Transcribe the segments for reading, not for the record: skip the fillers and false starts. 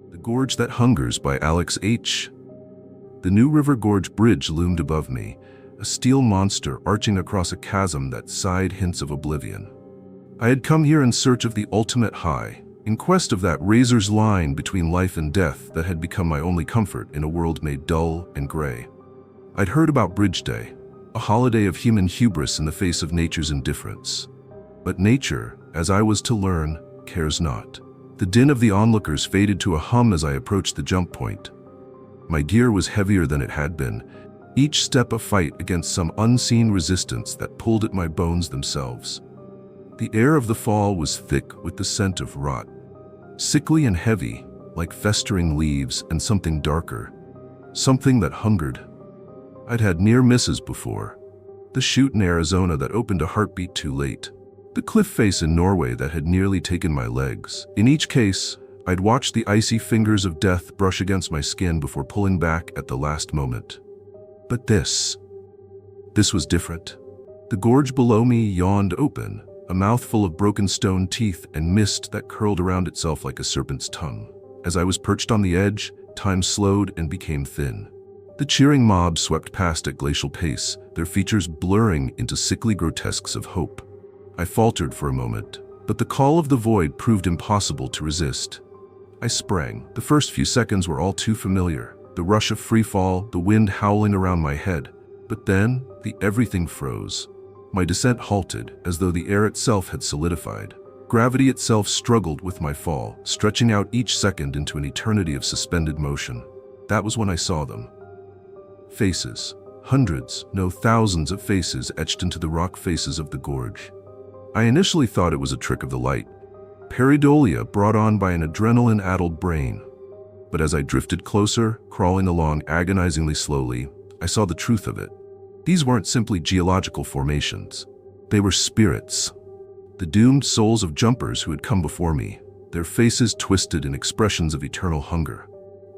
The Gorge That Hungers by Alex H. The New River Gorge Bridge loomed above me, a steel monster arching across a chasm that sighed hints of oblivion. I had come here in search of the ultimate high, in quest of that razor's line between life and death that had become my only comfort in a world made dull and gray. I'd heard about Bridge Day, a holiday of human hubris in the face of nature's indifference. But nature, as I was to learn, cares not. The din of the onlookers faded to a hum as I approached the jump point. My gear was heavier than it had been, each step a fight against some unseen resistance that pulled at my bones themselves. The air of the fall was thick with the scent of rot, sickly and heavy, like festering leaves, and something darker, something that hungered. I'd had near misses before. The chute in Arizona that opened a heartbeat too late. The cliff face in Norway that had nearly taken my legs. In each case, I'd watched the icy fingers of death brush against my skin before pulling back at the last moment. But this was different. The gorge below me yawned open, a mouthful of broken stone teeth and mist that curled around itself like a serpent's tongue. As I was perched on the edge, time slowed and became thin. The cheering mob swept past at glacial pace, their features blurring into sickly grotesques of hope. I faltered for a moment, but the call of the void proved impossible to resist. I sprang. The first few seconds were all too familiar. The rush of free fall, the wind howling around my head. But then, everything froze. My descent halted, as though the air itself had solidified. Gravity itself struggled with my fall, stretching out each second into an eternity of suspended motion. That was when I saw them. Faces. Hundreds, no thousands of faces etched into the rock faces of the gorge. I initially thought it was a trick of the light, pareidolia brought on by an adrenaline-addled brain. But as I drifted closer, crawling along agonizingly slowly, I saw the truth of it. These weren't simply geological formations. They were spirits. The doomed souls of jumpers who had come before me, their faces twisted in expressions of eternal hunger.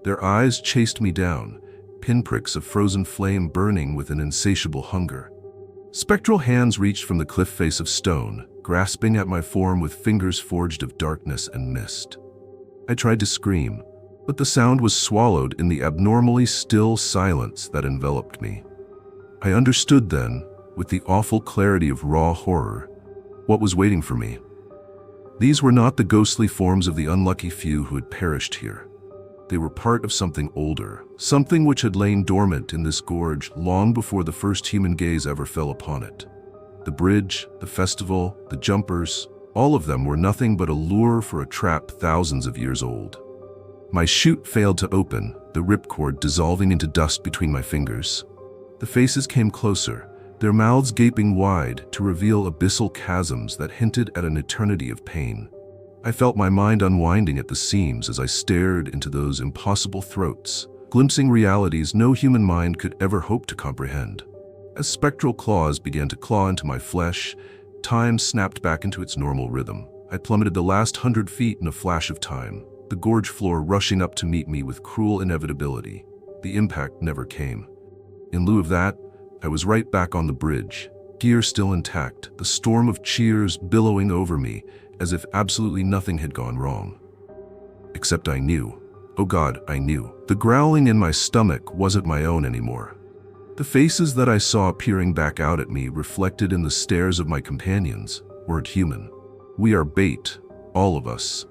Their eyes chased me down, pinpricks of frozen flame burning with an insatiable hunger. Spectral hands reached from the cliff face of stone, grasping at my form with fingers forged of darkness and mist. I tried to scream, but the sound was swallowed in the abnormally still silence that enveloped me. I understood then, with the awful clarity of raw horror, what was waiting for me. These were not the ghostly forms of the unlucky few who had perished here. They were part of something older, something which had lain dormant in this gorge long before the first human gaze ever fell upon it. The bridge, the festival, the jumpers, all of them were nothing but a lure for a trap thousands of years old. My chute failed to open, the ripcord dissolving into dust between my fingers. The faces came closer, their mouths gaping wide to reveal abyssal chasms that hinted at an eternity of pain. I felt my mind unwinding at the seams as I stared into those impossible throats, glimpsing realities no human mind could ever hope to comprehend. As spectral claws began to claw into my flesh, time snapped back into its normal rhythm. I plummeted the last 100 feet in a flash of time, the gorge floor rushing up to meet me with cruel inevitability. The impact never came. In lieu of that, I was right back on the bridge, gear still intact, the storm of cheers billowing over me, as if absolutely nothing had gone wrong. Except I knew. Oh God, I knew. The growling in my stomach wasn't my own anymore. The faces that I saw peering back out at me, reflected in the stares of my companions, weren't human. We are bait, all of us.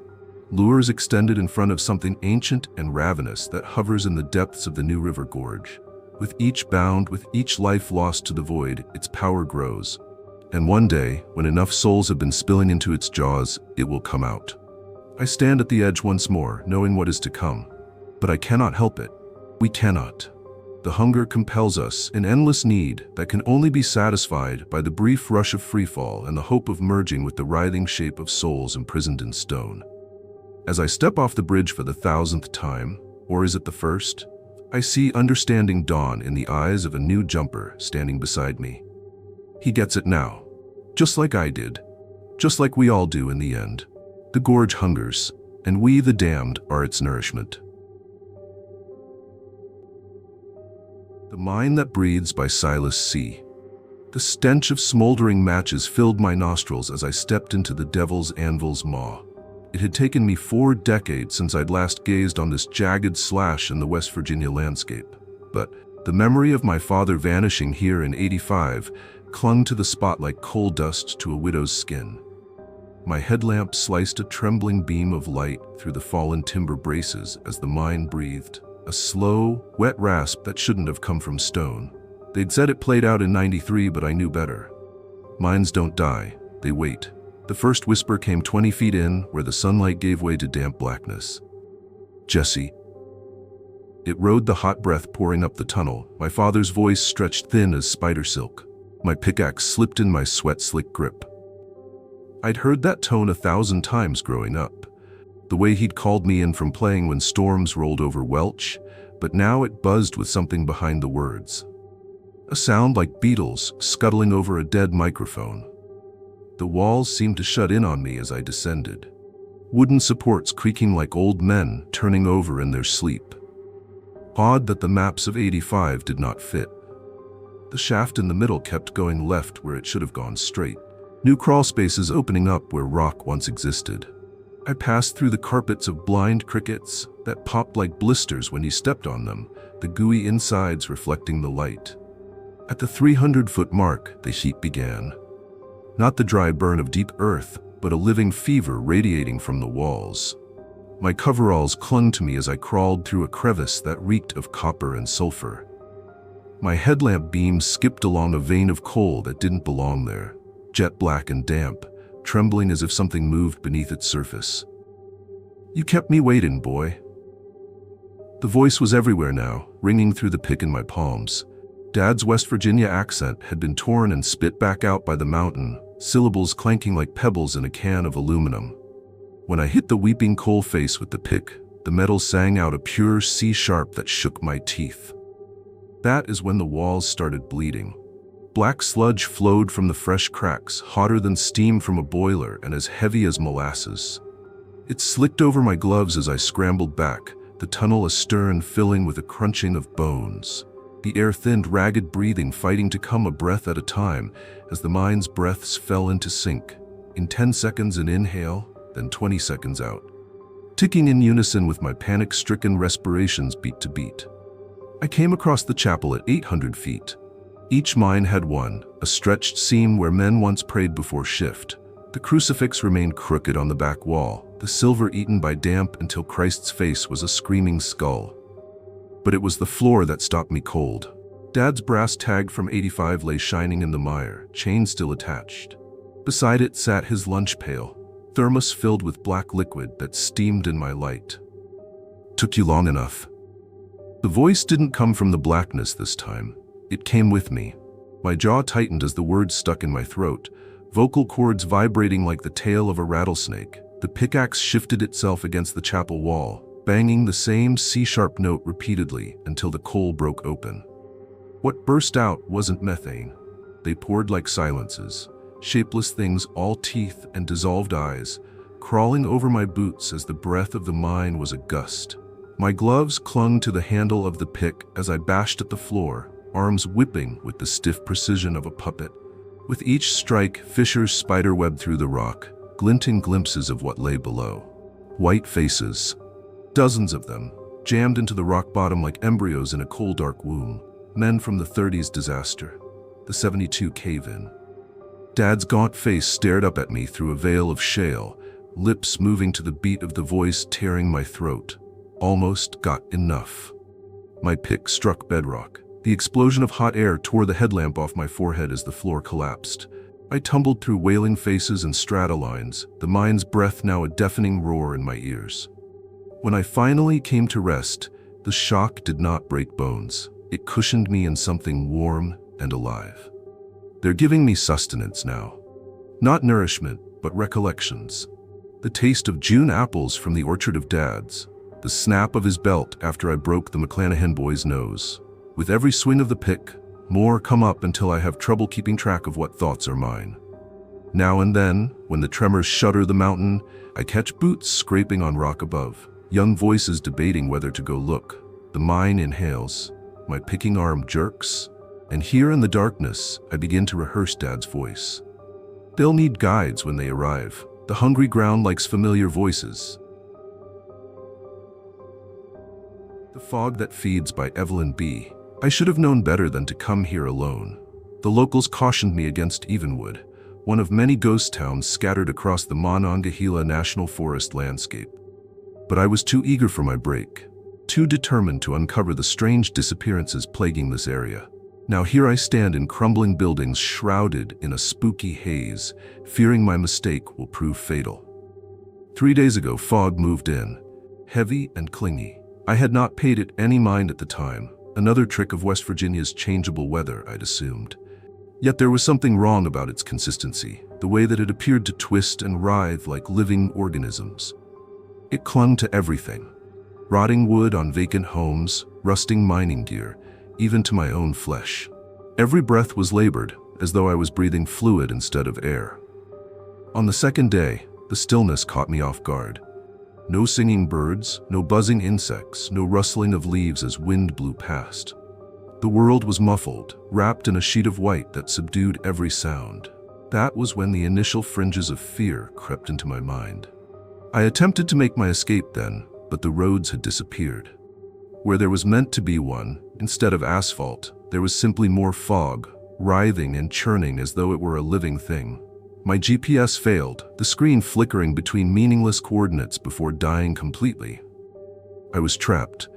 Lures extended in front of something ancient and ravenous that hovers in the depths of the New River Gorge. With each bound, with each life lost to the void, its power grows. And one day, when enough souls have been spilling into its jaws, it will come out. I stand at the edge once more, knowing what is to come. But I cannot help it. We cannot. The hunger compels us, an endless need that can only be satisfied by the brief rush of freefall and the hope of merging with the writhing shape of souls imprisoned in stone. As I step off the bridge for the 1000th time, or is it the first, I see understanding dawn in the eyes of a new jumper standing beside me. He gets it now, just like I did, just like we all do in the end. The gorge hungers, and we, the damned, are its nourishment. The Mine That Breathes by Silas C. The stench of smoldering matches filled my nostrils as I stepped into the devil's anvil's maw. It had taken me 4 decades since I'd last gazed on this jagged slash in the West Virginia landscape. But the memory of my father vanishing here in '85 clung to the spot like coal dust to a widow's skin. My headlamp sliced a trembling beam of light through the fallen timber braces as the mine breathed, a slow, wet rasp that shouldn't have come from stone. They'd said it played out in '93, but I knew better. Mines don't die, they wait. The first whisper came 20 feet in, where the sunlight gave way to damp blackness. "Jesse." It rode the hot breath pouring up the tunnel. My father's voice stretched thin as spider silk. My pickaxe slipped in my sweat-slick grip. I'd heard that tone 1,000 times growing up. The way he'd called me in from playing when storms rolled over Welch, but now it buzzed with something behind the words. A sound like beetles scuttling over a dead microphone. The walls seemed to shut in on me as I descended. Wooden supports creaking like old men turning over in their sleep. Odd that the maps of '85 did not fit. The shaft in the middle kept going left where it should have gone straight. New crawl spaces opening up where rock once existed. I passed through the carpets of blind crickets that popped like blisters when you stepped on them, the gooey insides reflecting the light. At the 300-foot mark, the heat began. Not the dry burn of deep earth, but a living fever radiating from the walls. My coveralls clung to me as I crawled through a crevice that reeked of copper and sulfur. My headlamp beam skipped along a vein of coal that didn't belong there, jet black and damp, trembling as if something moved beneath its surface. "You kept me waiting, boy." The voice was everywhere now, ringing through the pick in my palms. Dad's West Virginia accent had been torn and spit back out by the mountain, syllables clanking like pebbles in a can of aluminum. When I hit the weeping coal face with the pick, the metal sang out a pure C-sharp that shook my teeth. That is when the walls started bleeding. Black sludge flowed from the fresh cracks, hotter than steam from a boiler and as heavy as molasses. It slicked over my gloves as I scrambled back, the tunnel astern filling with a crunching of bones. The air thinned, ragged breathing fighting to come a breath at a time as the mine's breaths fell into sync. In 10 seconds an inhale, then 20 seconds out. Ticking in unison with my panic-stricken respirations beat to beat. I came across the chapel at 800 feet. Each mine had one, a stretched seam where men once prayed before shift. The crucifix remained crooked on the back wall, the silver eaten by damp until Christ's face was a screaming skull. But it was the floor that stopped me cold. Dad's brass tag from '85 lay shining in the mire, chain still attached. Beside it sat his lunch pail, thermos filled with black liquid that steamed in my light. "Took you long enough." The voice didn't come from the blackness this time. It came with me. My jaw tightened as the words stuck in my throat, vocal cords vibrating like the tail of a rattlesnake. The pickaxe shifted itself against the chapel wall, banging the same C-sharp note repeatedly until the coal broke open. What burst out wasn't methane. They poured like silences, shapeless things, all teeth and dissolved eyes, crawling over my boots as the breath of the mine was a gust. My gloves clung to the handle of the pick as I bashed at the floor, arms whipping with the stiff precision of a puppet. With each strike, fissures spiderwebbed through the rock, glinting glimpses of what lay below. White faces. Dozens of them, jammed into the rock bottom like embryos in a cold, dark womb. Men from the '30s disaster, the '72 cave-in. Dad's gaunt face stared up at me through a veil of shale, lips moving to the beat of the voice tearing my throat. Almost got enough. My pick struck bedrock. The explosion of hot air tore the headlamp off my forehead as the floor collapsed. I tumbled through wailing faces and strata lines, the mine's breath now a deafening roar in my ears. When I finally came to rest, the shock did not break bones. It cushioned me in something warm and alive. They're giving me sustenance now. Not nourishment, but recollections. The taste of June apples from the orchard of Dad's. The snap of his belt after I broke the McClanahan boy's nose. With every swing of the pick, more come up until I have trouble keeping track of what thoughts are mine. Now and then, when the tremors shudder the mountain, I catch boots scraping on rock above. Young voices debating whether to go look. The mine inhales. My picking arm jerks. And here in the darkness, I begin to rehearse Dad's voice. They'll need guides when they arrive. The hungry ground likes familiar voices. The Fog That Feeds by Evelyn B. I should have known better than to come here alone. The locals cautioned me against Evenwood, one of many ghost towns scattered across the Monongahela National Forest landscape. But I was too eager for my break, too determined to uncover the strange disappearances plaguing this area. Now here I stand in crumbling buildings shrouded in a spooky haze, fearing my mistake will prove fatal. 3 days ago, fog moved in, heavy and clingy. I had not paid it any mind at the time, another trick of West Virginia's changeable weather, I'd assumed. Yet there was something wrong about its consistency, the way that it appeared to twist and writhe like living organisms. It clung to everything. Rotting wood on vacant homes, rusting mining gear, even to my own flesh. Every breath was labored, as though I was breathing fluid instead of air. On the second day, the stillness caught me off guard. No singing birds, no buzzing insects, no rustling of leaves as wind blew past. The world was muffled, wrapped in a sheet of white that subdued every sound. That was when the initial fringes of fear crept into my mind. I attempted to make my escape then, but the roads had disappeared. Where there was meant to be one, instead of asphalt, there was simply more fog, writhing and churning as though it were a living thing. My GPS failed, the screen flickering between meaningless coordinates before dying completely. I was trapped.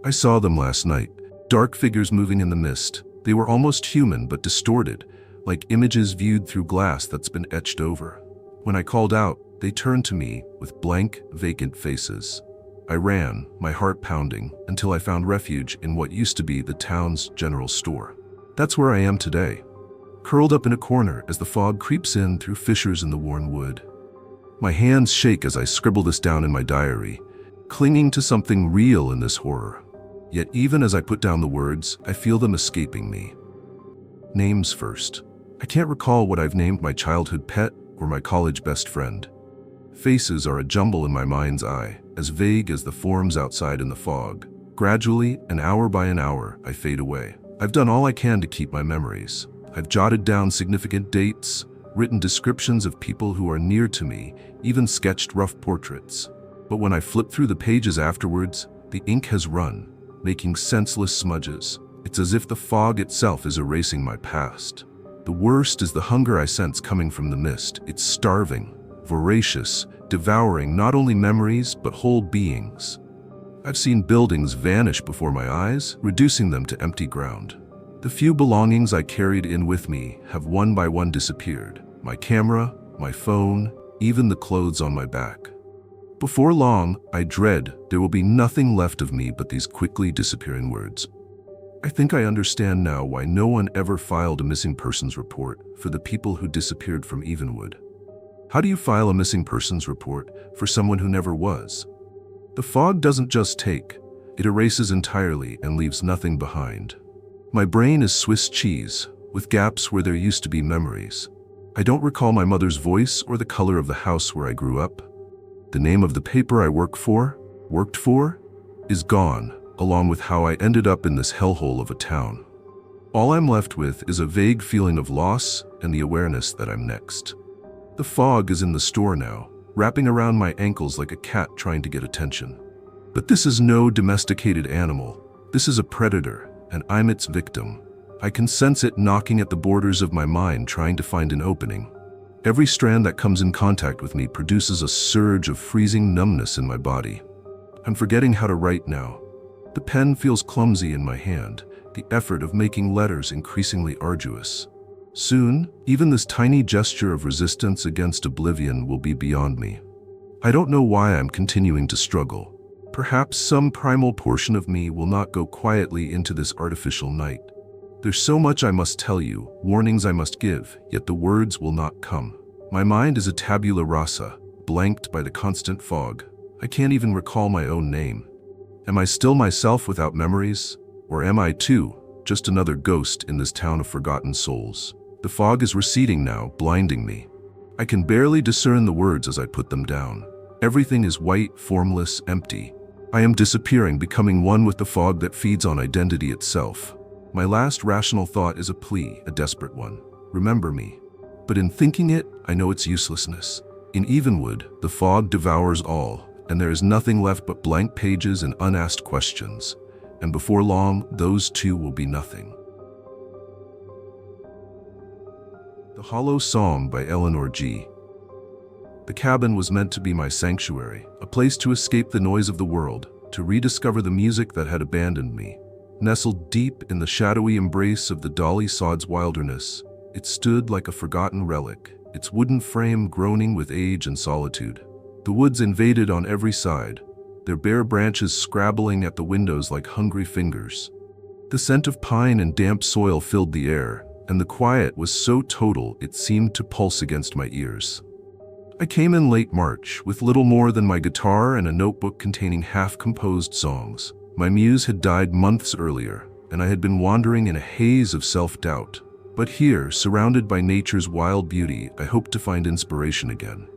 I saw them last night, dark figures moving in the mist. They were almost human but distorted, like images viewed through glass that's been etched over. When I called out, they turned to me with blank, vacant faces. I ran, my heart pounding, until I found refuge in what used to be the town's general store. That's where I am today, curled up in a corner as the fog creeps in through fissures in the worn wood. My hands shake as I scribble this down in my diary, clinging to something real in this horror. Yet even as I put down the words, I feel them escaping me. Names first. I can't recall what I've named my childhood pet or my college best friend. Faces are a jumble in my mind's eye, as vague as the forms outside in the fog. Gradually, an hour by an hour, I fade away. I've done all I can to keep my memories. I've jotted down significant dates, written descriptions of people who are near to me, even sketched rough portraits. But when I flip through the pages afterwards, the ink has run, making senseless smudges. It's as if the fog itself is erasing my past. The worst is the hunger I sense coming from the mist. It's starving, voracious, devouring not only memories but whole beings. I've seen buildings vanish before my eyes, reducing them to empty ground. The few belongings I carried in with me have one by one disappeared. My camera, my phone, even the clothes on my back. Before long, I dread there will be nothing left of me but these quickly disappearing words. I think I understand now why no one ever filed a missing persons report for the people who disappeared from Evenwood. How do you file a missing persons report for someone who never was? The fog doesn't just take, it erases entirely and leaves nothing behind. My brain is Swiss cheese, with gaps where there used to be memories. I don't recall my mother's voice or the color of the house where I grew up. The name of the paper I worked for, is gone, along with how I ended up in this hellhole of a town. All I'm left with is a vague feeling of loss and the awareness that I'm next. The fog is in the store now, wrapping around my ankles like a cat trying to get attention. But this is no domesticated animal. This is a predator, and I'm its victim. I can sense it knocking at the borders of my mind, trying to find an opening. Every strand that comes in contact with me produces a surge of freezing numbness in my body. I'm forgetting how to write now. The pen feels clumsy in my hand, the effort of making letters increasingly arduous. Soon, even this tiny gesture of resistance against oblivion will be beyond me. I don't know why I'm continuing to struggle. Perhaps some primal portion of me will not go quietly into this artificial night. There's so much I must tell you, warnings I must give, yet the words will not come. My mind is a tabula rasa, blanked by the constant fog. I can't even recall my own name. Am I still myself without memories? Or am I, too, just another ghost in this town of forgotten souls? The fog is receding now, blinding me. I can barely discern the words as I put them down. Everything is white, formless, empty. I am disappearing, becoming one with the fog that feeds on identity itself. My last rational thought is a plea, a desperate one. Remember me. But in thinking it, I know its uselessness. In Evenwood, the fog devours all, and there is nothing left but blank pages and unasked questions. And before long, those too will be nothing. The Hollow Song by Eleanor G. The cabin was meant to be my sanctuary, a place to escape the noise of the world, to rediscover the music that had abandoned me. Nestled deep in the shadowy embrace of the Dolly Sod's wilderness, it stood like a forgotten relic, its wooden frame groaning with age and solitude. The woods invaded on every side, their bare branches scrabbling at the windows like hungry fingers. The scent of pine and damp soil filled the air, and the quiet was so total it seemed to pulse against my ears. I came in late March with little more than my guitar and a notebook containing half-composed songs. My muse had died months earlier, and I had been wandering in a haze of self-doubt. But here, surrounded by nature's wild beauty, I hoped to find inspiration again.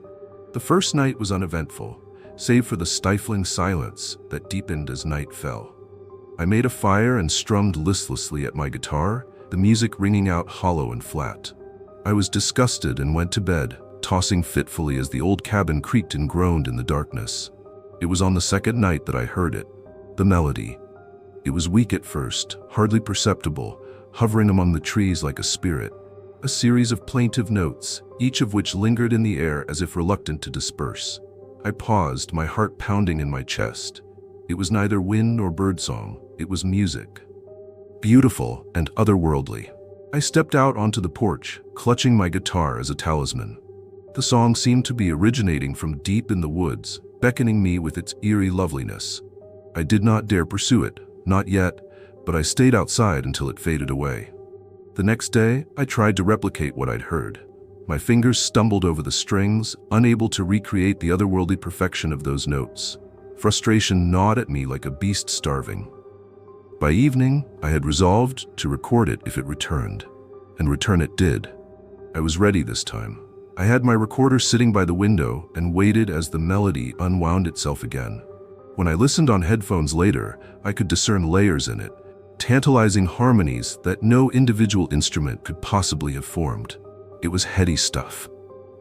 The first night was uneventful, save for the stifling silence that deepened as night fell. I made a fire and strummed listlessly at my guitar, the music ringing out hollow and flat. I was disgusted and went to bed, tossing fitfully as the old cabin creaked and groaned in the darkness. It was on the second night that I heard it, the melody. It was weak at first, hardly perceptible, hovering among the trees like a spirit, a series of plaintive notes, each of which lingered in the air as if reluctant to disperse. I paused, my heart pounding in my chest. It was neither wind nor birdsong, it was music. Beautiful and otherworldly. I stepped out onto the porch, clutching my guitar as a talisman. The song seemed to be originating from deep in the woods, beckoning me with its eerie loveliness. I did not dare pursue it, not yet, but I stayed outside until it faded away. The next day, I tried to replicate what I'd heard. My fingers stumbled over the strings, unable to recreate the otherworldly perfection of those notes. Frustration gnawed at me like a beast starving. By evening, I had resolved to record it if it returned, and return it did. I was ready this time. I had my recorder sitting by the window and waited as the melody unwound itself again. When I listened on headphones later, I could discern layers in it, tantalizing harmonies that no individual instrument could possibly have formed. It was heady stuff.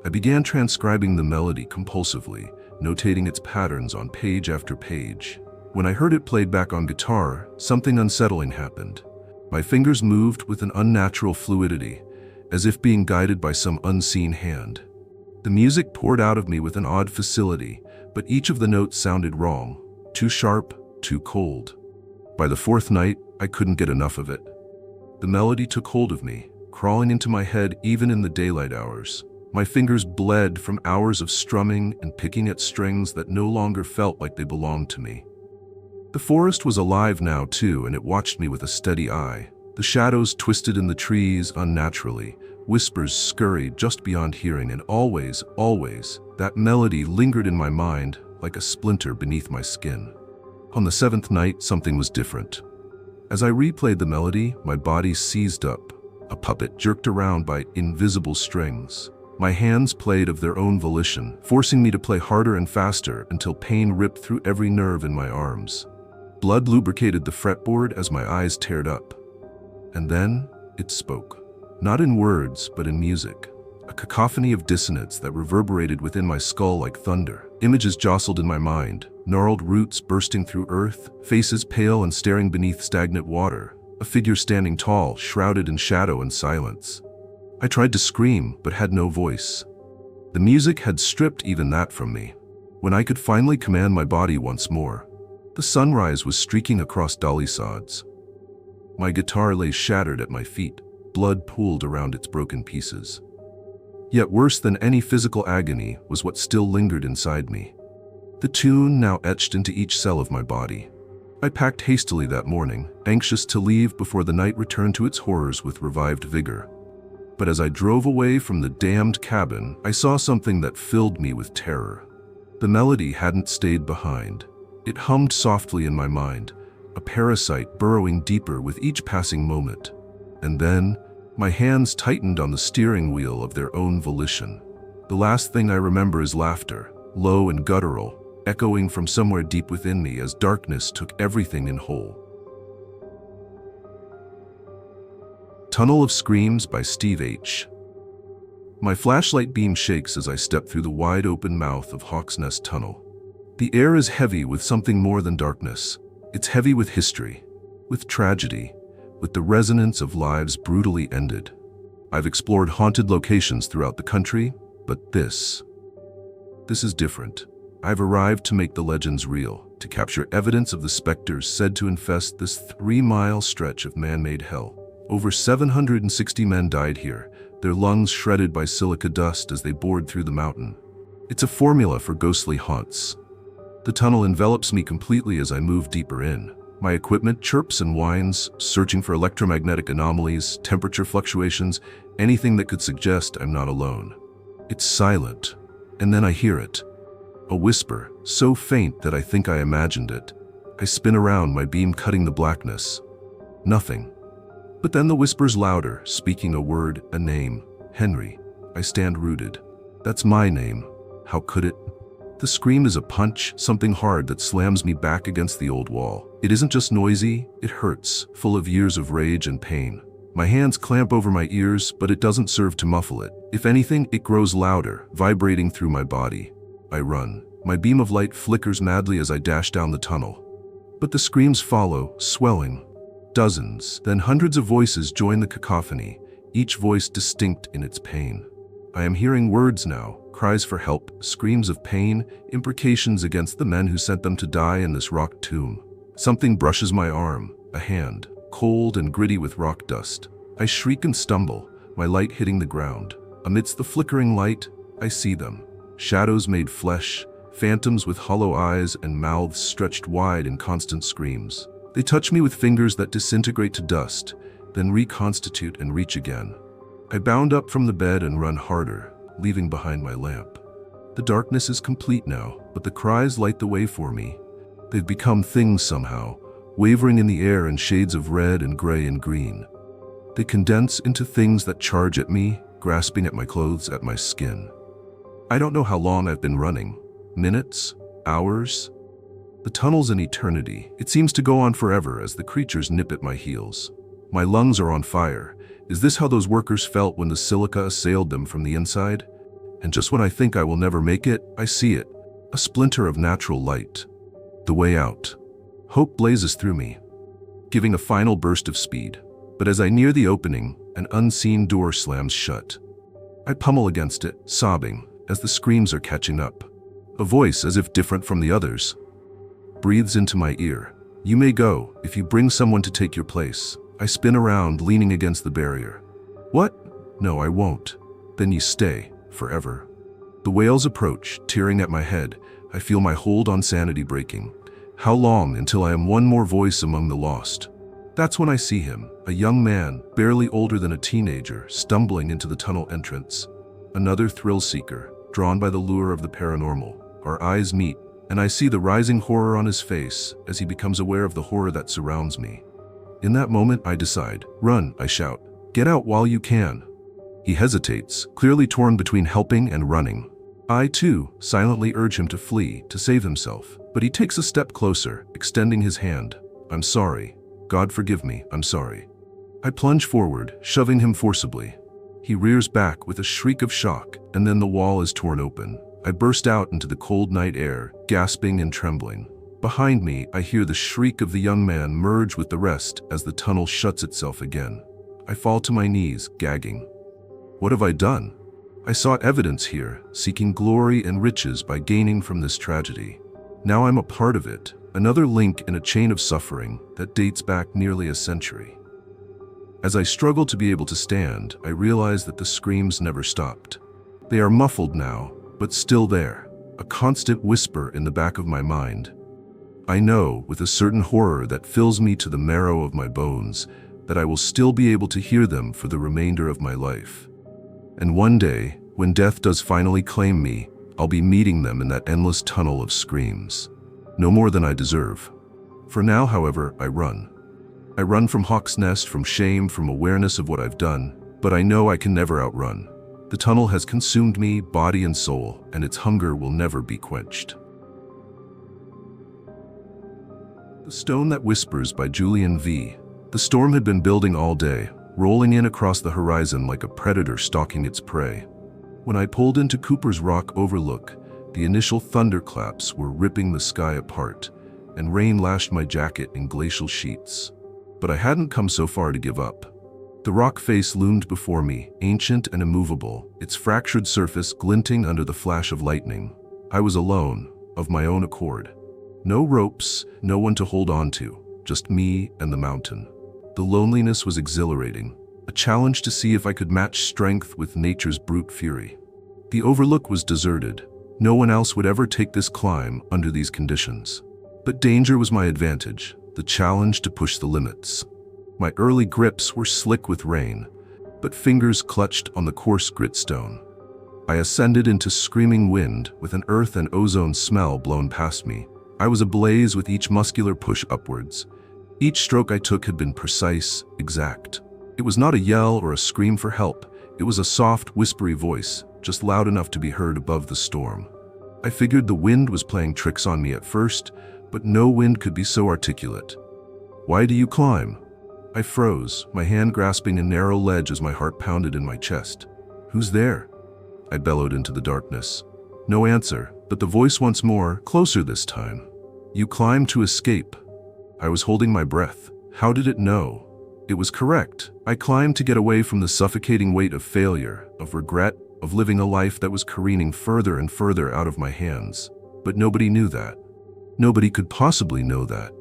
I began transcribing the melody compulsively, notating its patterns on page after page. When I heard it played back on guitar, something unsettling happened. My fingers moved with an unnatural fluidity, as if being guided by some unseen hand. The music poured out of me with an odd facility, but each of the notes sounded wrong, too sharp, too cold. By the fourth night, I couldn't get enough of it. The melody took hold of me, crawling into my head even in the daylight hours. My fingers bled from hours of strumming and picking at strings that no longer felt like they belonged to me. The forest was alive now too, and it watched me with a steady eye. The shadows twisted in the trees unnaturally, whispers scurried just beyond hearing, and always, that melody lingered in my mind like a splinter beneath my skin. On the seventh night, something was different. As I replayed the melody, my body seized up, a puppet jerked around by invisible strings. My hands played of their own volition, forcing me to play harder and faster until pain ripped through every nerve in my arms. Blood lubricated the fretboard as my eyes teared up. And then, it spoke. Not in words, but in music. A cacophony of dissonance that reverberated within my skull like thunder. Images jostled in my mind, gnarled roots bursting through earth, faces pale and staring beneath stagnant water, a figure standing tall, shrouded in shadow and silence. I tried to scream, but had no voice. The music had stripped even that from me. When I could finally command my body once more, the sunrise was streaking across Dolly Sods. My guitar lay shattered at my feet, blood pooled around its broken pieces. Yet worse than any physical agony was what still lingered inside me. The tune now etched into each cell of my body. I packed hastily that morning, anxious to leave before the night returned to its horrors with revived vigor. But as I drove away from the damned cabin, I saw something that filled me with terror. The melody hadn't stayed behind. It hummed softly in my mind, a parasite burrowing deeper with each passing moment. And then, my hands tightened on the steering wheel of their own volition. The last thing I remember is laughter, low and guttural, echoing from somewhere deep within me as darkness took everything in whole. Tunnel of Screams by Steve H. My flashlight beam shakes as I step through the wide-open mouth of Hawk's Nest Tunnel. The air is heavy with something more than darkness. It's heavy with history, with tragedy, with the resonance of lives brutally ended. I've explored haunted locations throughout the country, but this is different. I've arrived to make the legends real, to capture evidence of the specters said to infest this 3-mile stretch of man-made hell. Over 760 men died here, their lungs shredded by silica dust as they bored through the mountain. It's a formula for ghostly haunts. The tunnel envelops me completely as I move deeper in. My equipment chirps and whines, searching for electromagnetic anomalies, temperature fluctuations, anything that could suggest I'm not alone. It's silent, and then I hear it. A whisper, so faint that I think I imagined it. I spin around, my beam cutting the blackness. Nothing. But then the whisper's louder, speaking a word, a name. Henry. I stand rooted. That's my name. How could it? The scream is a punch, something hard that slams me back against the old wall. It isn't just noisy, it hurts, full of years of rage and pain. My hands clamp over my ears, but it doesn't serve to muffle it. If anything, it grows louder, vibrating through my body. I run. My beam of light flickers madly as I dash down the tunnel. But the screams follow, swelling. Dozens, then hundreds of voices join the cacophony, each voice distinct in its pain. I am hearing words now, cries for help, screams of pain, imprecations against the men who sent them to die in this rock tomb. Something brushes my arm, a hand, cold and gritty with rock dust. I shriek and stumble, my light hitting the ground. Amidst the flickering light, I see them. Shadows made flesh, phantoms with hollow eyes and mouths stretched wide in constant screams. They touch me with fingers that disintegrate to dust, then reconstitute and reach again. I bound up from the bed and run harder, leaving behind my lamp. The darkness is complete now, but the cries light the way for me. They've become things somehow, wavering in the air in shades of red and gray and green. They condense into things that charge at me, grasping at my clothes, at my skin. I don't know how long I've been running. Minutes? Hours? The tunnel's an eternity. It seems to go on forever as the creatures nip at my heels. My lungs are on fire. Is this how those workers felt when the silica assailed them from the inside? And just when I think I will never make it, I see it. A splinter of natural light. The way out. Hope blazes through me, giving a final burst of speed. But as I near the opening, an unseen door slams shut. I pummel against it, sobbing, as the screams are catching up. A voice, as if different from the others, breathes into my ear. You may go, if you bring someone to take your place. I spin around, leaning against the barrier. What? No, I won't. Then you stay, forever. The wails approach, tearing at my head. I feel my hold on sanity breaking. How long until I am one more voice among the lost? That's when I see him, a young man, barely older than a teenager, stumbling into the tunnel entrance. Another thrill seeker, drawn by the lure of the paranormal. Our eyes meet, and I see the rising horror on his face as he becomes aware of the horror that surrounds me. In that moment, I decide. Run, I shout. Get out while you can. He hesitates, clearly torn between helping and running. I, too, silently urge him to flee, to save himself. But he takes a step closer, extending his hand. I'm sorry. God forgive me, I'm sorry. I plunge forward, shoving him forcibly. He rears back with a shriek of shock, and then the wall is torn open. I burst out into the cold night air, gasping and trembling. Behind me, I hear the shriek of the young man merge with the rest as the tunnel shuts itself again. I fall to my knees, gagging. What have I done? I sought evidence here, seeking glory and riches by gaining from this tragedy. Now I'm a part of it, another link in a chain of suffering that dates back nearly a century. As I struggle to be able to stand, I realize that the screams never stopped. They are muffled now, but still there, a constant whisper in the back of my mind. I know, with a certain horror that fills me to the marrow of my bones, that I will still be able to hear them for the remainder of my life. And one day, when death does finally claim me, I'll be meeting them in that endless tunnel of screams. No more than I deserve. For now, however, I run. I run from Hawk's Nest, from shame, from awareness of what I've done, but I know I can never outrun. The tunnel has consumed me, body and soul, and its hunger will never be quenched. The Stone That Whispers by Julian V. The storm had been building all day, rolling in across the horizon like a predator stalking its prey. When I pulled into Cooper's Rock Overlook, the initial thunderclaps were ripping the sky apart, and rain lashed my jacket in glacial sheets. But I hadn't come so far to give up. The rock face loomed before me, ancient and immovable, its fractured surface glinting under the flash of lightning. I was alone, of my own accord. No ropes, no one to hold on to, just me and the mountain. The loneliness was exhilarating, a challenge to see if I could match strength with nature's brute fury. The overlook was deserted. No one else would ever take this climb under these conditions. But danger was my advantage, the challenge to push the limits. My early grips were slick with rain, but fingers clutched on the coarse gritstone. I ascended into screaming wind with an earth and ozone smell blown past me. I was ablaze with each muscular push upwards. Each stroke I took had been precise, exact. It was not a yell or a scream for help. It was a soft, whispery voice, just loud enough to be heard above the storm. I figured the wind was playing tricks on me at first, but no wind could be so articulate. "Why do you climb?" I froze, my hand grasping a narrow ledge as my heart pounded in my chest. "Who's there?" I bellowed into the darkness. No answer, but the voice once more, closer this time. "You climb to escape." I was holding my breath. How did it know? It was correct. I climbed to get away from the suffocating weight of failure, of regret, of living a life that was careening further and further out of my hands. But nobody knew that. Nobody could possibly know that.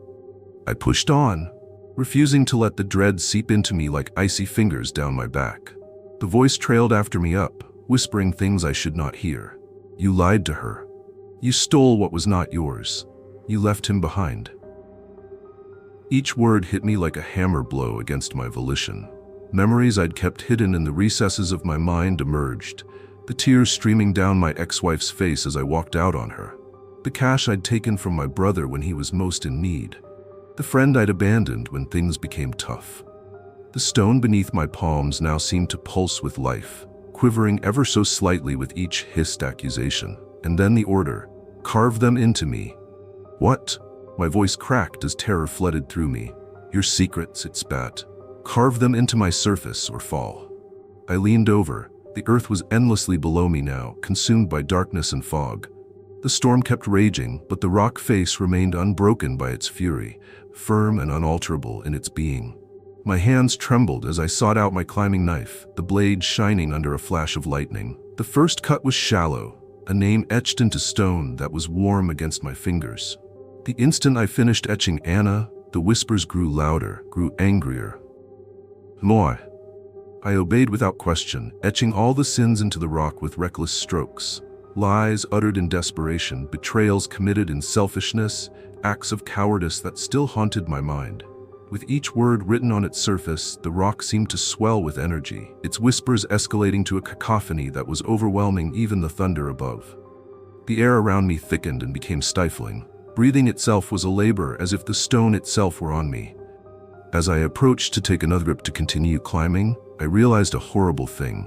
I pushed on, refusing to let the dread seep into me like icy fingers down my back. The voice trailed after me up, whispering things I should not hear. "You lied to her. You stole what was not yours. You left him behind." Each word hit me like a hammer blow against my volition. Memories I'd kept hidden in the recesses of my mind emerged, the tears streaming down my ex-wife's face as I walked out on her. The cash I'd taken from my brother when he was most in need. The friend I'd abandoned when things became tough. The stone beneath my palms now seemed to pulse with life, quivering ever so slightly with each hissed accusation. And then the order, "Carve them into me." "What?" My voice cracked as terror flooded through me. "Your secrets," it spat. "Carve them into my surface or fall." I leaned over. The earth was endlessly below me now, consumed by darkness and fog. The storm kept raging, but the rock face remained unbroken by its fury, firm and unalterable in its being. My hands trembled as I sought out my climbing knife, the blade shining under a flash of lightning. The first cut was shallow, a name etched into stone that was warm against my fingers. The instant I finished etching Anna, the whispers grew louder, grew angrier. "Moi." I obeyed without question, etching all the sins into the rock with reckless strokes. Lies uttered in desperation, betrayals committed in selfishness, acts of cowardice that still haunted my mind. With each word written on its surface, the rock seemed to swell with energy, its whispers escalating to a cacophony that was overwhelming even the thunder above. The air around me thickened and became stifling. Breathing itself was a labor, as if the stone itself were on me. As I approached to take another grip to continue climbing, I realized a horrible thing.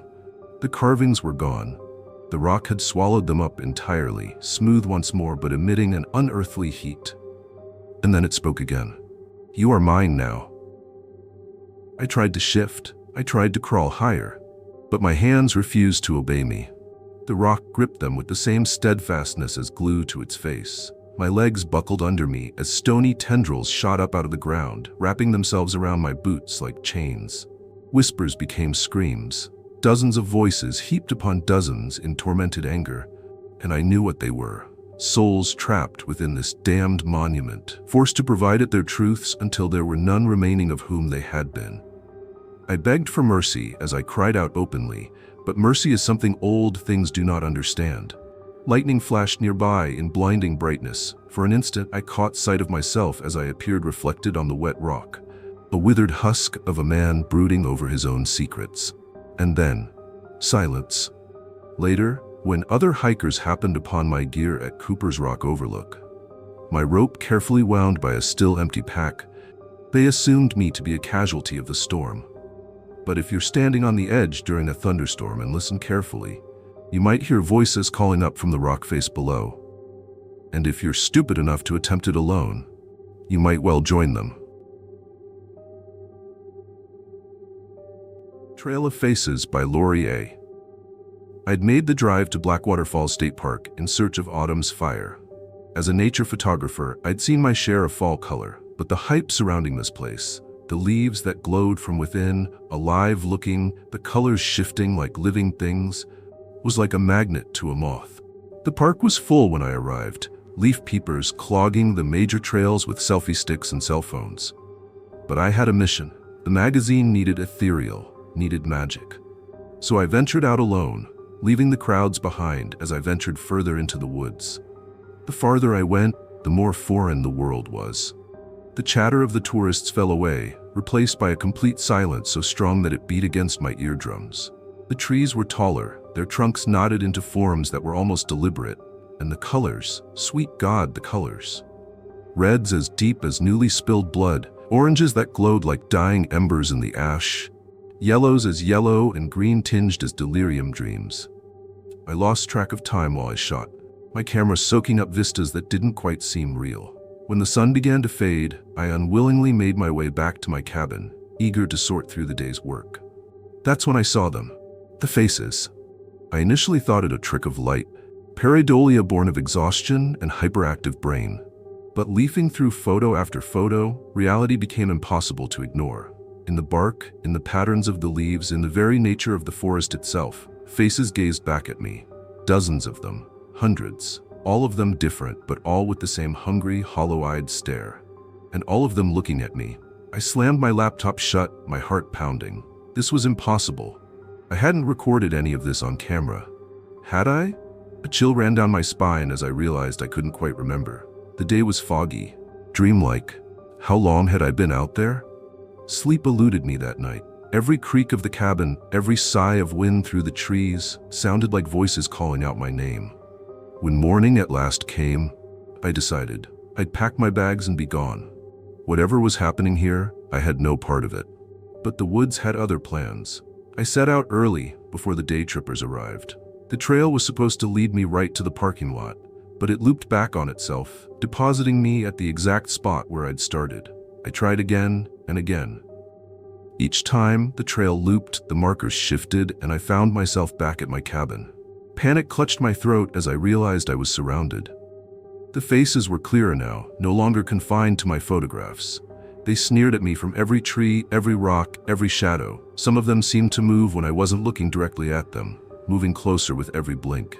The carvings were gone. The rock had swallowed them up entirely, smooth once more but emitting an unearthly heat. And then it spoke again. "You are mine now." I tried to shift. I tried to crawl higher. But my hands refused to obey me. The rock gripped them with the same steadfastness as glue to its face. My legs buckled under me as stony tendrils shot up out of the ground, wrapping themselves around my boots like chains. Whispers became screams. Dozens of voices heaped upon dozens in tormented anger, and I knew what they were. Souls trapped within this damned monument, forced to provide it their truths until there were none remaining of whom they had been. I begged for mercy as I cried out openly, but mercy is something old things do not understand. Lightning flashed nearby in blinding brightness. For an instant, I caught sight of myself as I appeared reflected on the wet rock, a withered husk of a man brooding over his own secrets. And then, silence. Later, when other hikers happened upon my gear at Cooper's Rock Overlook, my rope carefully wound by a still empty pack, they assumed me to be a casualty of the storm. But if you're standing on the edge during a thunderstorm and listen carefully, you might hear voices calling up from the rock face below. And if you're stupid enough to attempt it alone, you might well join them. Trail of Faces by Laurie A. I'd made the drive to Blackwater Falls State Park in search of autumn's fire. As a nature photographer, I'd seen my share of fall color, but the hype surrounding this place, the leaves that glowed from within, alive-looking, the colors shifting like living things, was like a magnet to a moth. The park was full when I arrived, leaf peepers clogging the major trails with selfie sticks and cell phones. But I had a mission. The magazine needed ethereal, needed magic. So I ventured out alone, leaving the crowds behind as I ventured further into the woods. The farther I went, the more foreign the world was. The chatter of the tourists fell away, replaced by a complete silence so strong that it beat against my eardrums. The trees were taller, their trunks knotted into forms that were almost deliberate, and the colors, sweet God, the colors. Reds as deep as newly spilled blood, oranges that glowed like dying embers in the ash, yellows as yellow and green tinged as delirium dreams. I lost track of time while I shot, my camera soaking up vistas that didn't quite seem real. When the sun began to fade, I unwillingly made my way back to my cabin, eager to sort through the day's work. That's when I saw them, the faces. I initially thought it a trick of light, pareidolia born of exhaustion and hyperactive brain. But leafing through photo after photo, reality became impossible to ignore. In the bark, in the patterns of the leaves, in the very nature of the forest itself, faces gazed back at me. Dozens of them, hundreds, all of them different, but all with the same hungry, hollow-eyed stare. And all of them looking at me. I slammed my laptop shut, my heart pounding. This was impossible. I hadn't recorded any of this on camera. Had I? A chill ran down my spine as I realized I couldn't quite remember. The day was foggy, dreamlike. How long had I been out there? Sleep eluded me that night. Every creak of the cabin, every sigh of wind through the trees, sounded like voices calling out my name. When morning at last came, I decided I'd pack my bags and be gone. Whatever was happening here, I had no part of it. But the woods had other plans. I set out early, before the day trippers arrived. The trail was supposed to lead me right to the parking lot, but it looped back on itself, depositing me at the exact spot where I'd started. I tried again and again. Each time the trail looped, the markers shifted, and I found myself back at my cabin. Panic clutched my throat as I realized I was surrounded. The faces were clearer now, no longer confined to my photographs. They sneered at me from every tree, every rock, every shadow. Some of them seemed to move when I wasn't looking directly at them, moving closer with every blink.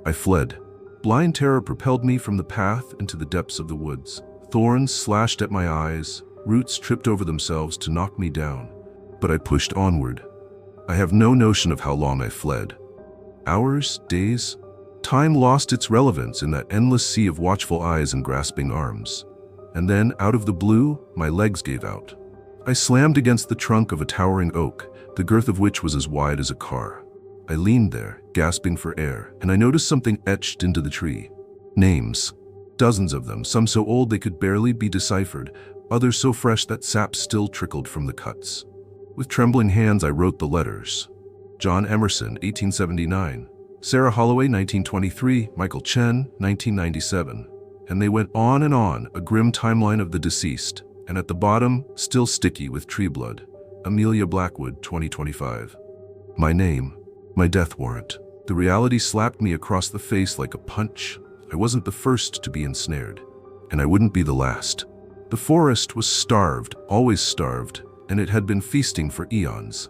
I fled. Blind terror propelled me from the path into the depths of the woods. Thorns slashed at my eyes, roots tripped over themselves to knock me down. But I pushed onward. I have no notion of how long I fled. Hours, days? Time lost its relevance in that endless sea of watchful eyes and grasping arms. And then, out of the blue, my legs gave out. I slammed against the trunk of a towering oak, the girth of which was as wide as a car. I leaned there, gasping for air, and I noticed something etched into the tree. Names. Dozens of them, some so old they could barely be deciphered, others so fresh that sap still trickled from the cuts. With trembling hands I wrote the letters. John Emerson, 1879. Sarah Holloway, 1923. Michael Chen, 1997. And they went on, a grim timeline of the deceased, and at the bottom, still sticky with tree blood, Amelia Blackwood, 2025. My name, my death warrant. The reality slapped me across the face like a punch. I wasn't the first to be ensnared, and I wouldn't be the last. The forest was starved, always starved, and it had been feasting for eons.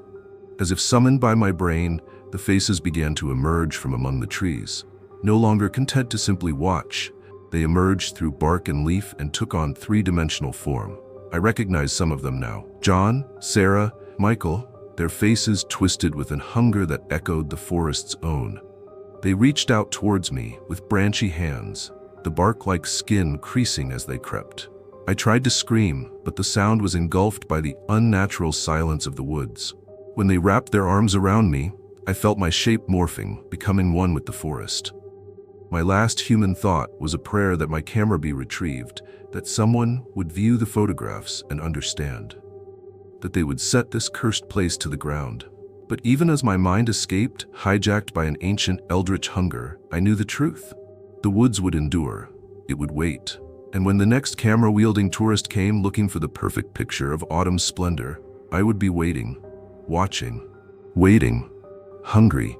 As if summoned by my brain, the faces began to emerge from among the trees. No longer content to simply watch, they emerged through bark and leaf and took on three-dimensional form. I recognize some of them now. John, Sarah, Michael, their faces twisted with an hunger that echoed the forest's own. They reached out towards me with branchy hands, the bark-like skin creasing as they crept. I tried to scream, but the sound was engulfed by the unnatural silence of the woods. When they wrapped their arms around me, I felt my shape morphing, becoming one with the forest. My last human thought was a prayer that my camera be retrieved, that someone would view the photographs and understand, that they would set this cursed place to the ground. But even as my mind escaped, hijacked by an ancient eldritch hunger, I knew the truth. The woods would endure. It would wait. And when the next camera-wielding tourist came looking for the perfect picture of autumn's splendor, I would be waiting, watching, waiting, hungry.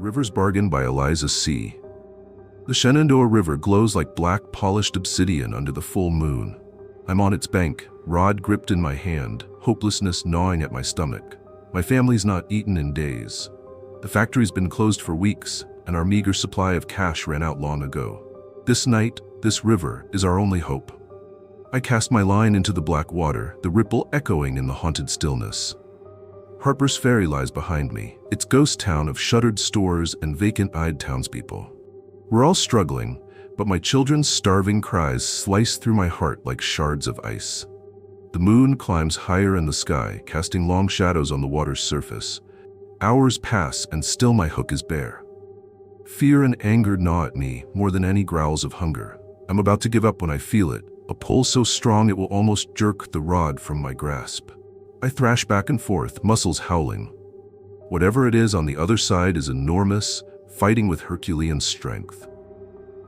River's Bargain by Eliza C. The Shenandoah River glows like black polished obsidian under the full moon. I'm on its bank, rod gripped in my hand, hopelessness gnawing at my stomach. My family's not eaten in days. The factory's been closed for weeks, and our meager supply of cash ran out long ago. This night, this river is our only hope. I cast my line into the black water, the ripple echoing in the haunted stillness. Harper's Ferry lies behind me, its ghost town of shuttered stores and vacant-eyed townspeople. We're all struggling, but my children's starving cries slice through my heart like shards of ice. The moon climbs higher in the sky, casting long shadows on the water's surface. Hours pass and still my hook is bare. Fear and anger gnaw at me more than any growls of hunger. I'm about to give up when I feel it, a pull so strong it will almost jerk the rod from my grasp. I thrash back and forth, muscles howling. Whatever it is on the other side is enormous, fighting with Herculean strength.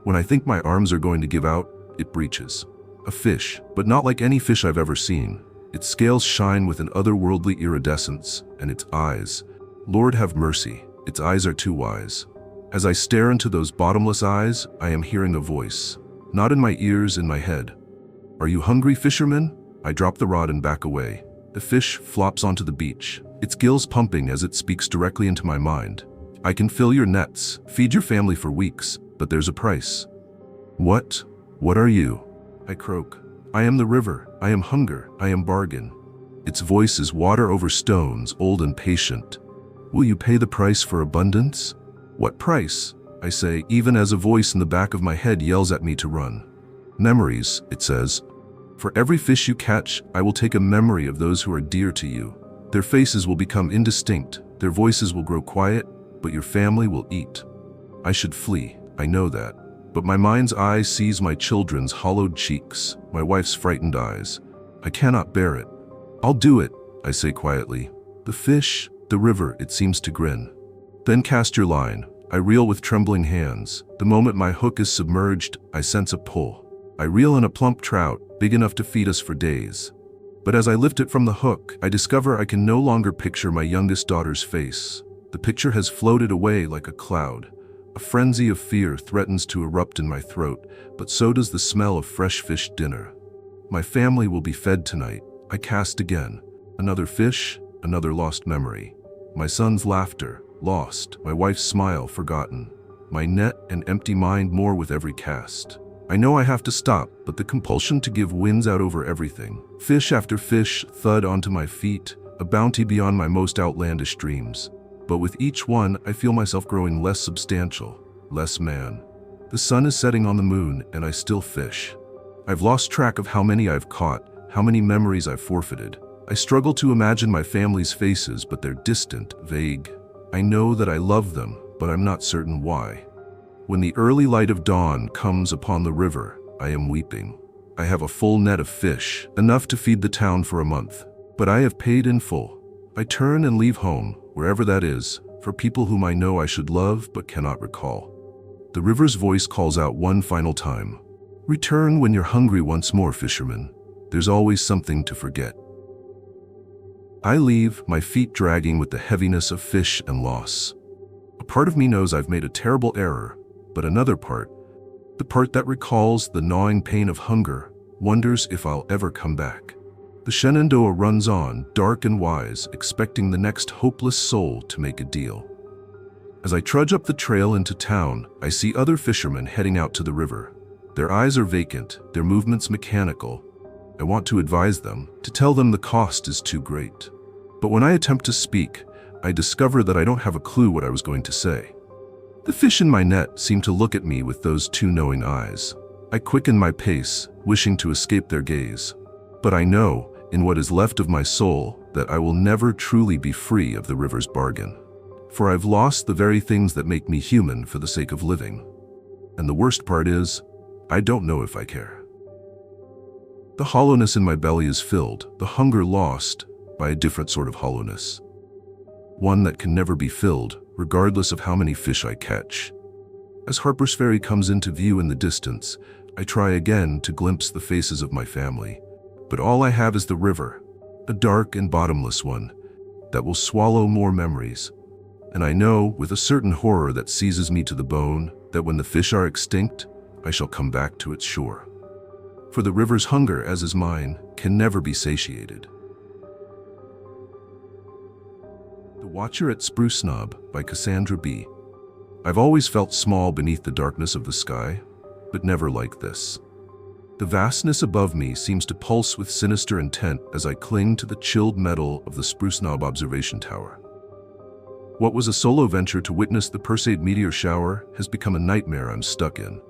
When I think my arms are going to give out, it breaches. A fish, but not like any fish I've ever seen. Its scales shine with an otherworldly iridescence, and its eyes, Lord have mercy, its eyes are too wise. As I stare into those bottomless eyes, I am hearing a voice. Not in my ears, in my head. Are you hungry, fisherman? I drop the rod and back away. The fish flops onto the beach, its gills pumping as it speaks directly into my mind. I can fill your nets, feed your family for weeks, but there's a price. What? What are you? I croak. I am the river, I am hunger, I am bargain. Its voice is water over stones, old and patient. Will you pay the price for abundance? What price? I say, even as a voice in the back of my head yells at me to run. Memories, it says. For every fish you catch, I will take a memory of those who are dear to you. Their faces will become indistinct, their voices will grow quiet, but your family will eat. I should flee, I know that. But my mind's eye sees my children's hollowed cheeks, my wife's frightened eyes. I cannot bear it. I'll do it, I say quietly. The fish, the river, it seems to grin. Then cast your line. I reel with trembling hands. The moment my hook is submerged, I sense a pull. I reel in a plump trout, big enough to feed us for days. But as I lift it from the hook, I discover I can no longer picture my youngest daughter's face. The picture has floated away like a cloud. A frenzy of fear threatens to erupt in my throat, but so does the smell of fresh fish dinner. My family will be fed tonight. I cast again. Another fish, another lost memory. My son's laughter, lost. My wife's smile, forgotten. My net and empty mind more with every cast. I know I have to stop, but the compulsion to give wins out over everything. Fish after fish thud onto my feet, a bounty beyond my most outlandish dreams. But with each one, I feel myself growing less substantial, less man. The sun is setting on the moon, and I still fish. I've lost track of how many I've caught, how many memories I've forfeited. I struggle to imagine my family's faces, but they're distant, vague. I know that I love them, but I'm not certain why. When the early light of dawn comes upon the river, I am weeping. I have a full net of fish, enough to feed the town for a month. But I have paid in full. I turn and leave home, wherever that is, for people whom I know I should love but cannot recall. The river's voice calls out one final time. Return when you're hungry once more, fisherman. There's always something to forget. I leave, my feet dragging with the heaviness of fish and loss. A part of me knows I've made a terrible error, but another part, the part that recalls the gnawing pain of hunger, wonders if I'll ever come back. The Shenandoah runs on, dark and wise, expecting the next hopeless soul to make a deal. As I trudge up the trail into town, I see other fishermen heading out to the river. Their eyes are vacant, their movements mechanical. I want to advise them, to tell them the cost is too great. But when I attempt to speak, I discover that I don't have a clue what I was going to say. The fish in my net seem to look at me with those two knowing eyes. I quicken my pace, wishing to escape their gaze. But I know, in what is left of my soul, that I will never truly be free of the river's bargain. For I've lost the very things that make me human for the sake of living. And the worst part is, I don't know if I care. The hollowness in my belly is filled, the hunger lost, by a different sort of hollowness. One that can never be filled, regardless of how many fish I catch. As Harper's Ferry comes into view in the distance, I try again to glimpse the faces of my family. But all I have is the river, a dark and bottomless one, that will swallow more memories. And I know, with a certain horror that seizes me to the bone, that when the fish are extinct, I shall come back to its shore. For the river's hunger, as is mine, can never be satiated. The Watcher at Spruce Knob by Cassandra B. I've always felt small beneath the darkness of the sky, but never like this. The vastness above me seems to pulse with sinister intent as I cling to the chilled metal of the Spruce Knob observation tower. What was a solo venture to witness the Perseid meteor shower has become a nightmare I'm stuck in.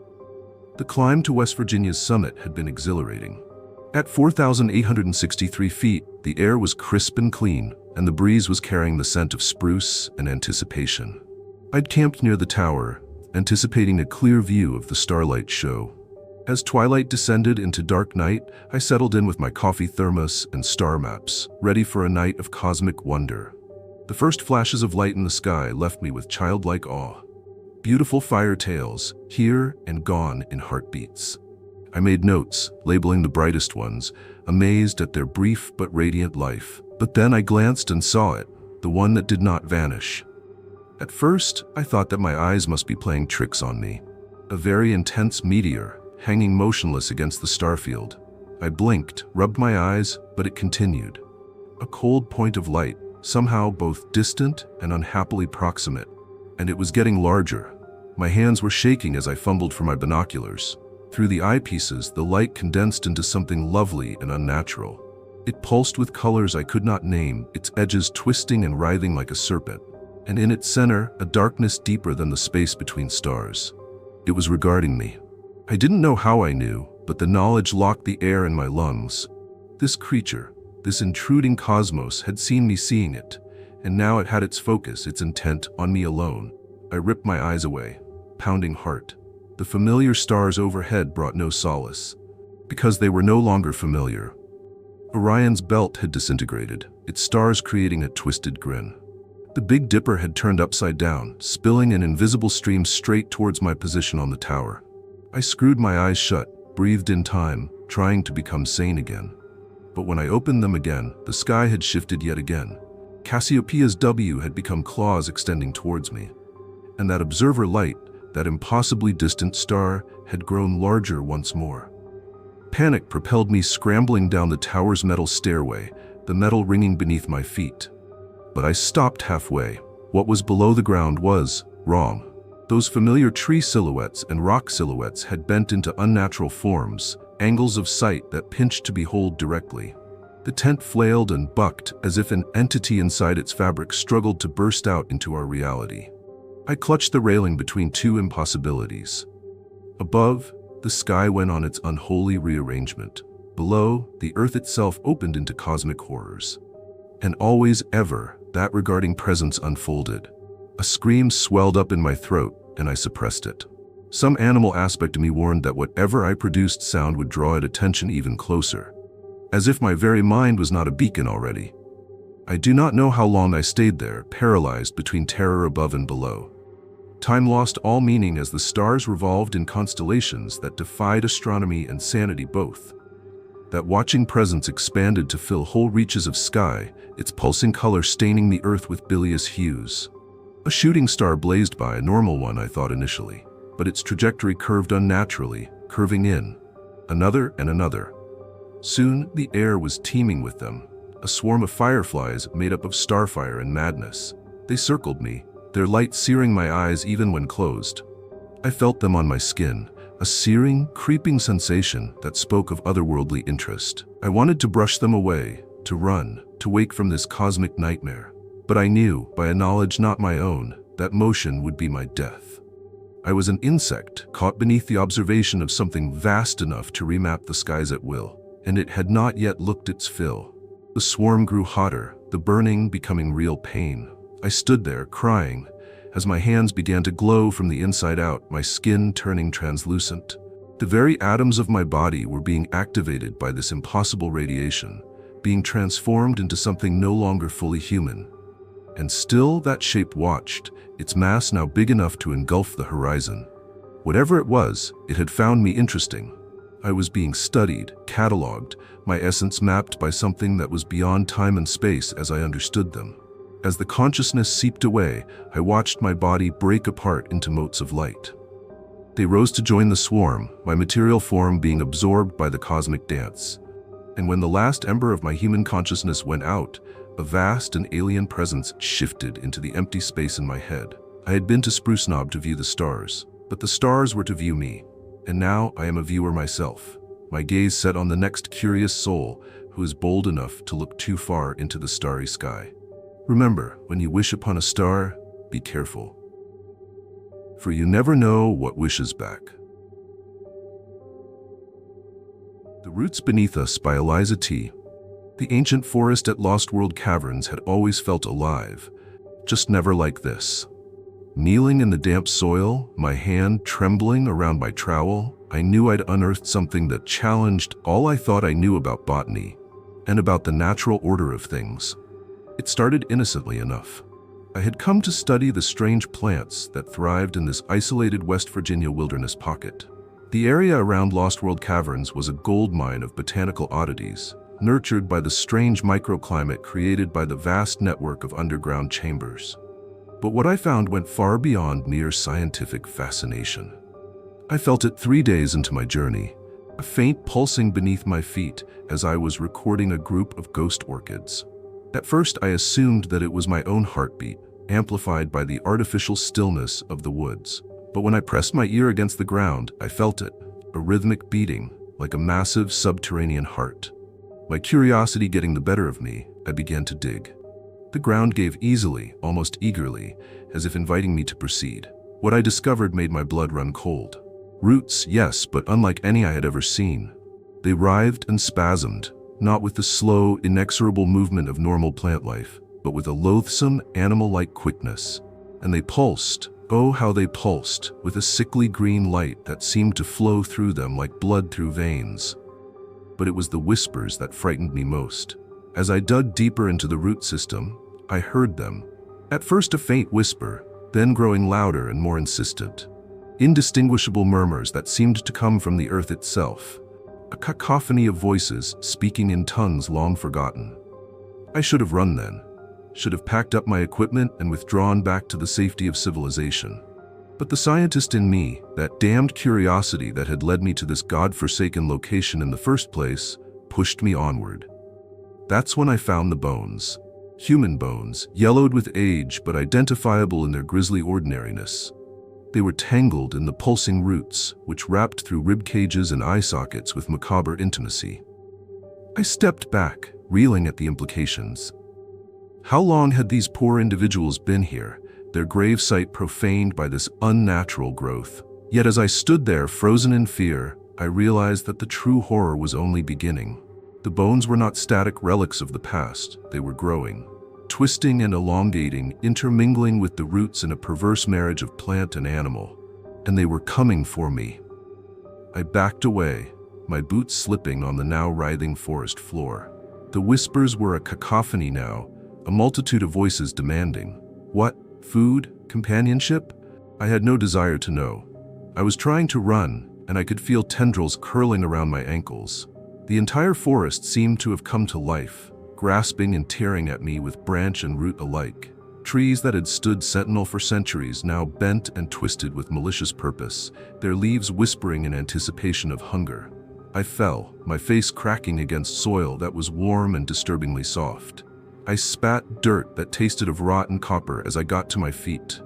The climb to West Virginia's summit had been exhilarating. At 4,863 feet, the air was crisp and clean, and the breeze was carrying the scent of spruce and anticipation. I'd camped near the tower, anticipating a clear view of the starlight show. As twilight descended into dark night, I settled in with my coffee thermos and star maps, ready for a night of cosmic wonder. The first flashes of light in the sky left me with childlike awe. Beautiful fire tails, here and gone in heartbeats. I made notes, labeling the brightest ones, amazed at their brief but radiant life. But then I glanced and saw it, the one that did not vanish. At first, I thought that my eyes must be playing tricks on me. A very intense meteor, hanging motionless against the starfield. I blinked, rubbed my eyes, but it continued. A cold point of light, somehow both distant and unhappily proximate. And it was getting larger. My hands were shaking as I fumbled for my binoculars. Through the eyepieces, the light condensed into something lovely and unnatural. It pulsed with colors I could not name, its edges twisting and writhing like a serpent. And in its center, a darkness deeper than the space between stars. It was regarding me. I didn't know how I knew, but the knowledge locked the air in my lungs. This creature, this intruding cosmos, had seen me seeing it, and now it had its focus, its intent, on me alone. I ripped my eyes away, pounding heart. The familiar stars overhead brought no solace, because they were no longer familiar. Orion's belt had disintegrated, its stars creating a twisted grin. The Big Dipper had turned upside down, spilling an invisible stream straight towards my position on the tower. I screwed my eyes shut, breathed in time, trying to become sane again. But when I opened them again, the sky had shifted yet again. Cassiopeia's W had become claws extending towards me. And that observer light, that impossibly distant star, had grown larger once more. Panic propelled me scrambling down the tower's metal stairway, the metal ringing beneath my feet. But I stopped halfway. What was below the ground was wrong. Those familiar tree silhouettes and rock silhouettes had bent into unnatural forms, angles of sight that pinched to behold directly. The tent flailed and bucked as if an entity inside its fabric struggled to burst out into our reality. I clutched the railing between two impossibilities. Above, the sky went on its unholy rearrangement. Below, the earth itself opened into cosmic horrors. And always, ever, that regarding presence unfolded. A scream swelled up in my throat, and I suppressed it. Some animal aspect of me warned that whatever I produced sound would draw it attention even closer. As if my very mind was not a beacon already. I do not know how long I stayed there, paralyzed between terror above and below. Time lost all meaning as the stars revolved in constellations that defied astronomy and sanity both. That watching presence expanded to fill whole reaches of sky, its pulsing color staining the earth with bilious hues. A shooting star blazed by, a normal one I thought initially, but its trajectory curved unnaturally, curving in. Another and another. Soon, the air was teeming with them, a swarm of fireflies made up of starfire and madness. They circled me, their light searing my eyes even when closed. I felt them on my skin, a searing, creeping sensation that spoke of otherworldly interest. I wanted to brush them away, to run, to wake from this cosmic nightmare. But I knew, by a knowledge not my own, that motion would be my death. I was an insect, caught beneath the observation of something vast enough to remap the skies at will, and it had not yet looked its fill. The swarm grew hotter, the burning becoming real pain. I stood there, crying, as my hands began to glow from the inside out, my skin turning translucent. The very atoms of my body were being activated by this impossible radiation, being transformed into something no longer fully human. And still that shape watched, its mass now big enough to engulf the horizon. Whatever it was, it had found me interesting. I was being studied, catalogued, my essence mapped by something that was beyond time and space as I understood them. As the consciousness seeped away, I watched my body break apart into motes of light. They rose to join the swarm, my material form being absorbed by the cosmic dance. And when the last ember of my human consciousness went out, a vast and alien presence shifted into the empty space in my head. I had been to Spruce Knob to view the stars, but the stars were to view me. And now I am a viewer myself, my gaze set on the next curious soul who is bold enough to look too far into the starry sky. Remember, when you wish upon a star, be careful, for you never know what wishes back. The Roots Beneath Us by Eliza T. The ancient forest at Lost World Caverns had always felt alive, just never like this. Kneeling in the damp soil, my hand trembling around my trowel, I knew I'd unearthed something that challenged all I thought I knew about botany and about the natural order of things. It started innocently enough. I had come to study the strange plants that thrived in this isolated West Virginia wilderness pocket. The area around Lost World Caverns was a goldmine of botanical oddities, nurtured by the strange microclimate created by the vast network of underground chambers. But what I found went far beyond mere scientific fascination. I felt it 3 days into my journey, a faint pulsing beneath my feet as I was recording a group of ghost orchids. At first, I assumed that it was my own heartbeat, amplified by the artificial stillness of the woods. But when I pressed my ear against the ground, I felt it, a rhythmic beating, like a massive subterranean heart. My curiosity getting the better of me, I began to dig. The ground gave easily, almost eagerly, as if inviting me to proceed. What I discovered made my blood run cold. Roots, yes, but unlike any I had ever seen. They writhed and spasmed, not with the slow, inexorable movement of normal plant life, but with a loathsome, animal-like quickness. And they pulsed, oh how they pulsed, with a sickly green light that seemed to flow through them like blood through veins. But it was the whispers that frightened me most. As I dug deeper into the root system, I heard them. At first a faint whisper, then growing louder and more insistent. Indistinguishable murmurs that seemed to come from the earth itself. A cacophony of voices speaking in tongues long forgotten. I should have run then. Should have packed up my equipment and withdrawn back to the safety of civilization. But the scientist in me, that damned curiosity that had led me to this god-forsaken location in the first place, pushed me onward. That's when I found the bones. Human bones, yellowed with age but identifiable in their grisly ordinariness. They were tangled in the pulsing roots, which wrapped through rib cages and eye sockets with macabre intimacy. I stepped back, reeling at the implications. How long had these poor individuals been here, their gravesite profaned by this unnatural growth? Yet as I stood there, frozen in fear, I realized that the true horror was only beginning. The bones were not static relics of the past, they were growing. Twisting and elongating, intermingling with the roots in a perverse marriage of plant and animal. And they were coming for me. I backed away, my boots slipping on the now writhing forest floor. The whispers were a cacophony now, a multitude of voices demanding. What? Food? Companionship? I had no desire to know. I was trying to run, and I could feel tendrils curling around my ankles. The entire forest seemed to have come to life, grasping and tearing at me with branch and root alike. Trees that had stood sentinel for centuries now bent and twisted with malicious purpose, their leaves whispering in anticipation of hunger. I fell, my face cracking against soil that was warm and disturbingly soft. I spat dirt that tasted of rotten copper as I got to my feet,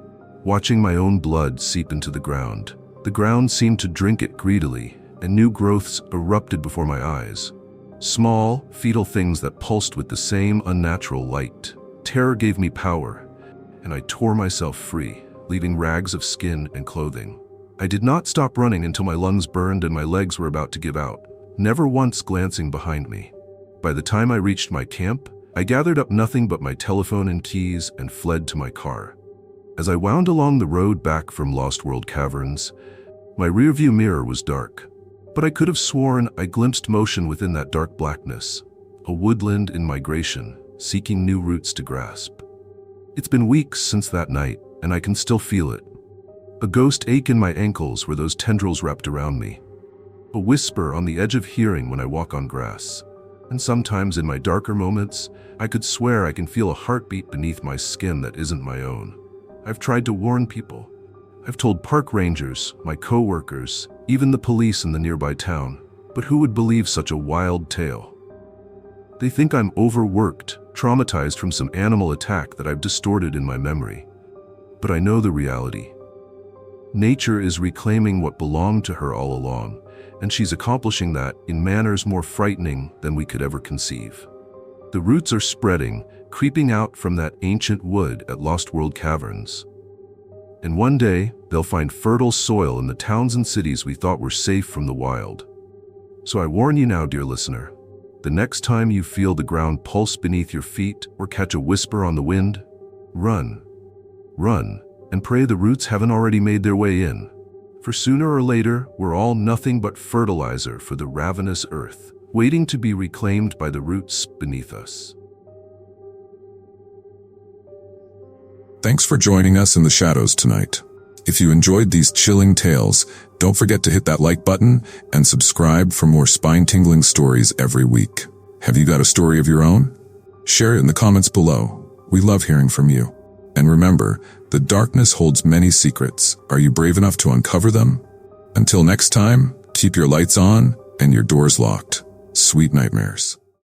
watching my own blood seep into the ground. The ground seemed to drink it greedily, and new growths erupted before my eyes. Small, fetal things that pulsed with the same unnatural light. Terror gave me power, and I tore myself free, leaving rags of skin and clothing. I did not stop running until my lungs burned and my legs were about to give out, never once glancing behind me. By the time I reached my camp, I gathered up nothing but my telephone and keys and fled to my car. As I wound along the road back from Lost World Caverns, my rearview mirror was dark. But I could have sworn I glimpsed motion within that dark blackness, a woodland in migration, seeking new roots to grasp. It's been weeks since that night, and I can still feel it. A ghost ache in my ankles where those tendrils wrapped around me. A whisper on the edge of hearing when I walk on grass. And sometimes in my darker moments, I could swear I can feel a heartbeat beneath my skin that isn't my own. I've tried to warn people. I've told park rangers, my co-workers, even the police in the nearby town. But who would believe such a wild tale? They think I'm overworked, traumatized from some animal attack that I've distorted in my memory. But I know the reality. Nature is reclaiming what belonged to her all along, and she's accomplishing that in manners more frightening than we could ever conceive. The roots are spreading, creeping out from that ancient wood at Lost World Caverns. And one day, they'll find fertile soil in the towns and cities we thought were safe from the wild. So I warn you now, dear listener, the next time you feel the ground pulse beneath your feet or catch a whisper on the wind, run. Run, and pray the roots haven't already made their way in. For sooner or later, we're all nothing but fertilizer for the ravenous earth, waiting to be reclaimed by the roots beneath us. Thanks for joining us in the shadows tonight. If you enjoyed these chilling tales, don't forget to hit that like button and subscribe for more spine-tingling stories every week. Have you got a story of your own? Share it in the comments below. We love hearing from you. And remember, the darkness holds many secrets. Are you brave enough to uncover them? Until next time, keep your lights on and your doors locked. Sweet nightmares.